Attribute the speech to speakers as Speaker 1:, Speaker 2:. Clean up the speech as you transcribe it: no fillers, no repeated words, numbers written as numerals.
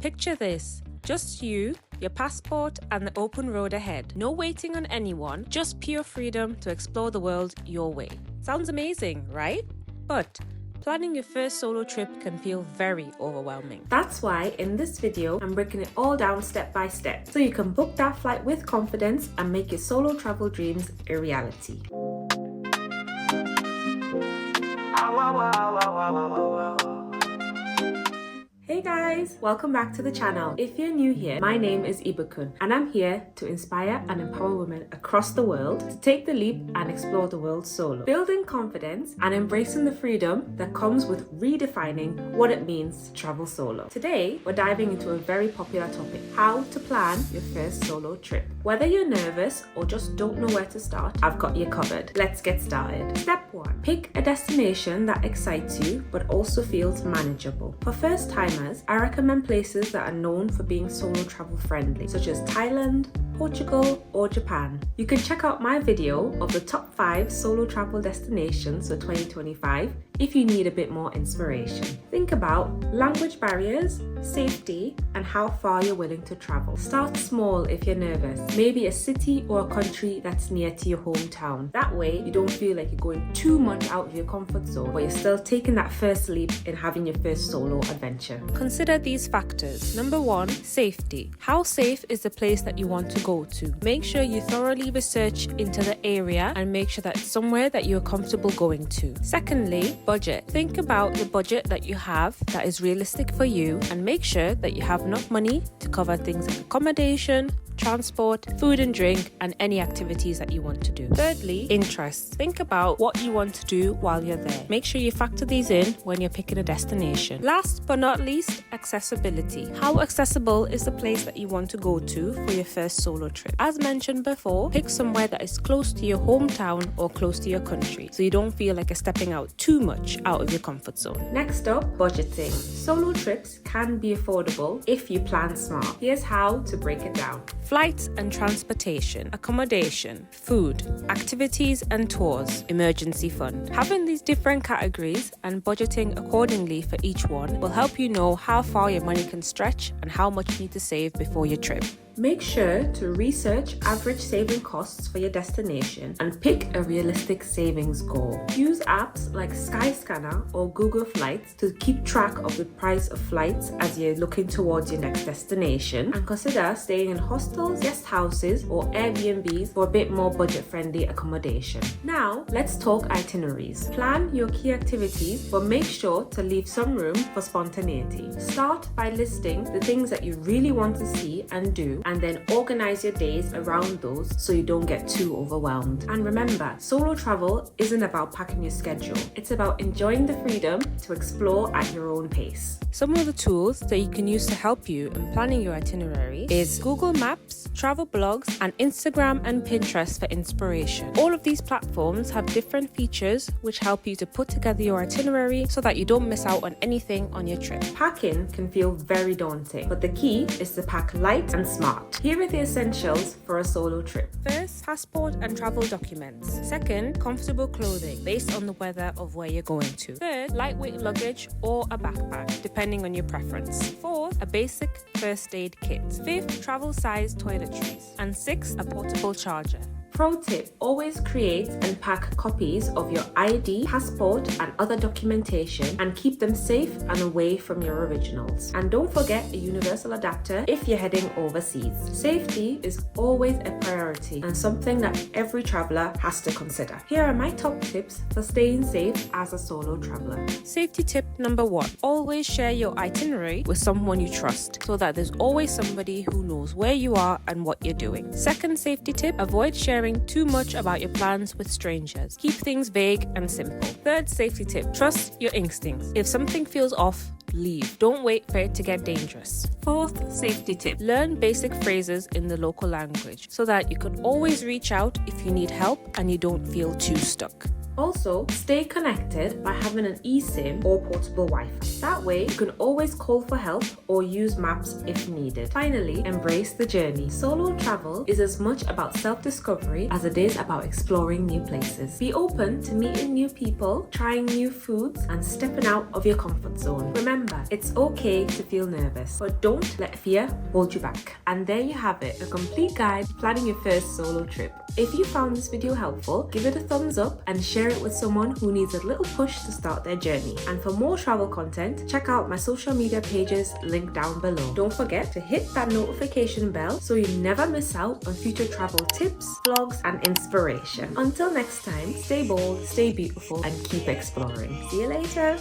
Speaker 1: Picture this, just you, your passport and the open road ahead. No waiting on anyone, just pure freedom to explore the world your way. Sounds amazing, right? But planning your first solo trip can feel very overwhelming. That's why in this video, I'm breaking it all down step by step so you can book that flight with confidence and make your solo travel dreams a reality. Hey guys, welcome back to the channel. If you're new here, my name is Ibukun and I'm here to inspire and empower women across the world to take the leap and explore the world solo, building confidence and embracing the freedom that comes with redefining what it means to travel solo. Today, we're diving into a very popular topic, how to plan your first solo trip. Whether you're nervous or just don't know where to start, I've got you covered. Let's get started. Step 1. Pick a destination that excites you but also feels manageable. For first timers, I recommend places that are known for being solo travel friendly, such as Thailand, Portugal, or Japan. You can check out my video of the top 5 solo travel destinations for 2025 if you need a bit more inspiration. Think about language barriers, safety, and how far you're willing to travel. Start small if you're nervous. Maybe a city or a country that's near to your hometown. That way, you don't feel like you're going too much out of your comfort zone, but you're still taking that first leap in having your first solo adventure. Consider these factors. Number 1, safety. How safe is the place that you want to go to? Make sure you thoroughly research into the area and make sure that it's somewhere that you're comfortable going to. Secondly, budget. Think about the budget that you have that is realistic for you and make sure that you have enough money to cover things like accommodation, transport, food and drink, and any activities that you want to do. Thirdly, interests. Think about what you want to do while you're there. Make sure you factor these in when you're picking a destination. Last but not least, accessibility. How accessible is the place that you want to go to for your first solo trip? As mentioned before, pick somewhere that is close to your hometown or close to your country, so you don't feel like you're stepping out too much out of your comfort zone. Next up, budgeting. Solo trips can be affordable if you plan smart. Here's how to break it down. Flights and transportation, accommodation, food, activities and tours, emergency fund. Having these different categories and budgeting accordingly for each one will help you know how far your money can stretch and how much you need to save before your trip. Make sure to research average saving costs for your destination and pick a realistic savings goal. Use apps like Skyscanner or Google Flights to keep track of the price of flights as you're looking towards your next destination, and consider staying in hostels, guest houses or Airbnbs for a bit more budget-friendly accommodation. Now, let's talk itineraries. Plan your key activities, but make sure to leave some room for spontaneity. Start by listing the things that you really want to see and do, and then organize your days around those so you don't get too overwhelmed. And remember, solo travel isn't about packing your schedule. It's about enjoying the freedom to explore at your own pace. Some of the tools that you can use to help you in planning your itinerary is Google Maps, travel blogs, and Instagram and Pinterest for inspiration. All of these platforms have different features which help you to put together your itinerary so that you don't miss out on anything on your trip. Packing can feel very daunting, but the key is to pack light and smart. Here are the essentials for a solo trip. First, passport and travel documents. Second, comfortable clothing based on the weather of where you're going to. Third, lightweight luggage or a backpack, depending on your preference. Fourth, a basic first aid kit. Fifth, travel size toiletries. And sixth, a portable charger. Pro tip, always create and pack copies of your ID, passport and other documentation and keep them safe and away from your originals. And don't forget a universal adapter if you're heading overseas. Safety is always a priority and something that every traveler has to consider. Here are my top tips for staying safe as a solo traveler. Safety tip number 1, always share your itinerary with someone you trust so that there's always somebody who knows where you are and what you're doing. Second safety tip, avoid sharing too much about your plans with strangers. Keep things vague and simple. Third safety tip, trust your instincts. If something feels off, leave. Don't wait for it to get dangerous. Fourth safety tip, learn basic phrases in the local language so that you can always reach out if you need help and you don't feel too stuck. Also, stay connected by having an eSIM or portable Wi-Fi. That way, you can always call for help or use maps if needed. Finally, embrace the journey. Solo travel is as much about self-discovery as it is about exploring new places. Be open to meeting new people, trying new foods, and stepping out of your comfort zone. Remember, it's okay to feel nervous, but don't let fear hold you back. And there you have it, a complete guide to planning your first solo trip. If you found this video helpful, give it a thumbs up and share it with someone who needs a little push to start their journey. And for more travel content, check out my social media pages linked down below. Don't forget to hit that notification bell so you never miss out on future travel tips, vlogs, and inspiration. Until next time, stay bold, stay beautiful, and keep exploring. See you later.